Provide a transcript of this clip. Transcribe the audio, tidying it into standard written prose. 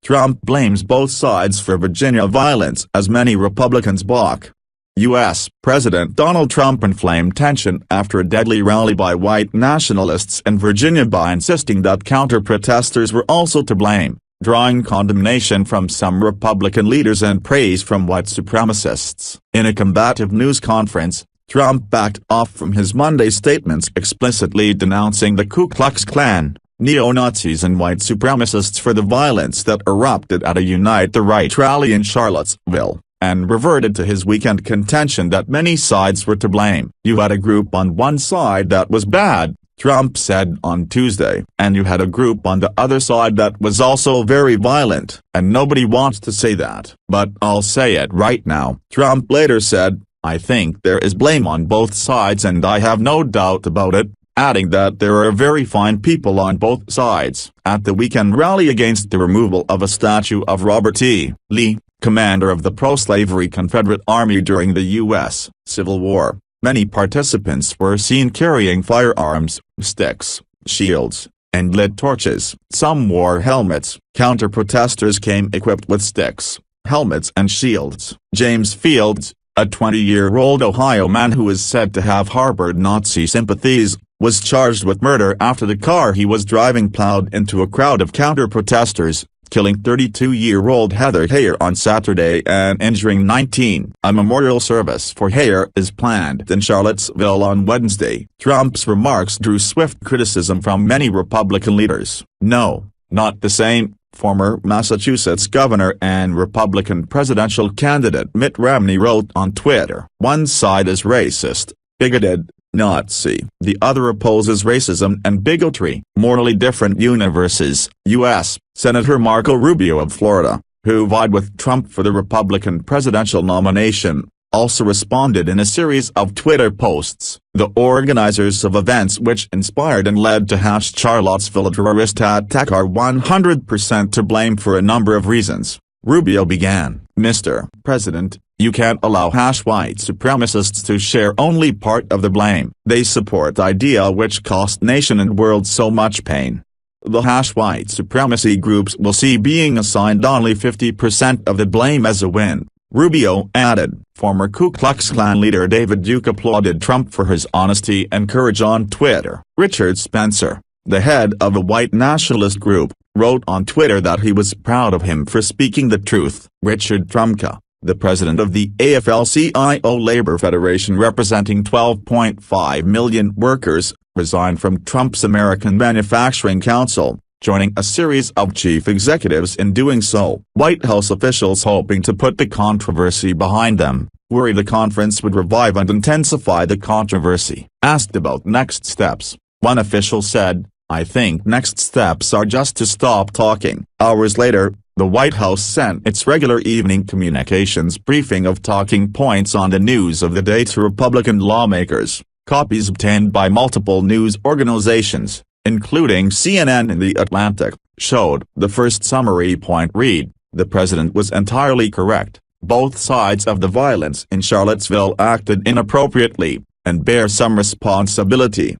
Trump blames both sides for Virginia violence as many Republicans balk. U.S. President Donald Trump inflamed tension after a deadly rally by white nationalists in Virginia by insisting that counter-protesters were also to blame, drawing condemnation from some Republican leaders and praise from white supremacists. In a combative news conference, Trump backed off from his Monday statements explicitly denouncing the Ku Klux Klan, neo-Nazis and white supremacists for the violence that erupted at a Unite the Right rally in Charlottesville, and reverted to his weekend contention that many sides were to blame. "You had a group on one side that was bad," Trump said on Tuesday, "and you had a group on the other side that was also very violent, and nobody wants to say that, but I'll say it right now." Trump later said, "I think there is blame on both sides and I have no doubt about it," adding that there are very fine people on both sides. At the weekend rally against the removal of a statue of Robert E. Lee, commander of the pro-slavery Confederate Army during the U.S. Civil War, many participants were seen carrying firearms, sticks, shields, and lit torches. Some wore helmets. Counter-protesters came equipped with sticks, helmets and shields. James Fields, a 20-year-old Ohio man who is said to have harbored Nazi sympathies, was charged with murder after the car he was driving plowed into a crowd of counter-protesters, killing 32-year-old Heather Heyer on Saturday and injuring 19. A memorial service for Heyer is planned in Charlottesville on Wednesday. Trump's remarks drew swift criticism from many Republican leaders. "No, not the same," former Massachusetts governor and Republican presidential candidate Mitt Romney wrote on Twitter. "One side is racist, bigoted, Nazi. The other opposes racism and bigotry." Morally different universes. U.S. Senator Marco Rubio of Florida, who vied with Trump for the Republican presidential nomination, also responded in a series of Twitter posts. The organizers of events which inspired and led to Charlottesville terrorist attack are 100% to blame for a number of reasons. Rubio began, "Mr. President, you can't allow white supremacists to share only part of the blame. They support idea which cost nation and world so much pain. The white supremacy groups will see being assigned only 50% of the blame as a win." Rubio added. Former Ku Klux Klan leader David Duke applauded Trump for his honesty and courage on Twitter. Richard Spencer, the head of a white nationalist group, wrote on Twitter that he was proud of him for speaking the truth. Richard Trumka, the president of the AFL-CIO Labor Federation representing 12.5 million workers, resigned from Trump's American Manufacturing Council, joining a series of chief executives in doing so. White House officials hoping to put the controversy behind them, worry the conference would revive and intensify the controversy. Asked about next steps, one official said, "I think next steps are just to stop talking." Hours later, the White House sent its regular evening communications briefing of talking points on the news of the day to Republican lawmakers. Copies obtained by multiple news organizations, including CNN and The Atlantic, showed the first summary point read, "The president was entirely correct. Both sides of the violence in Charlottesville acted inappropriately, and bear some responsibility.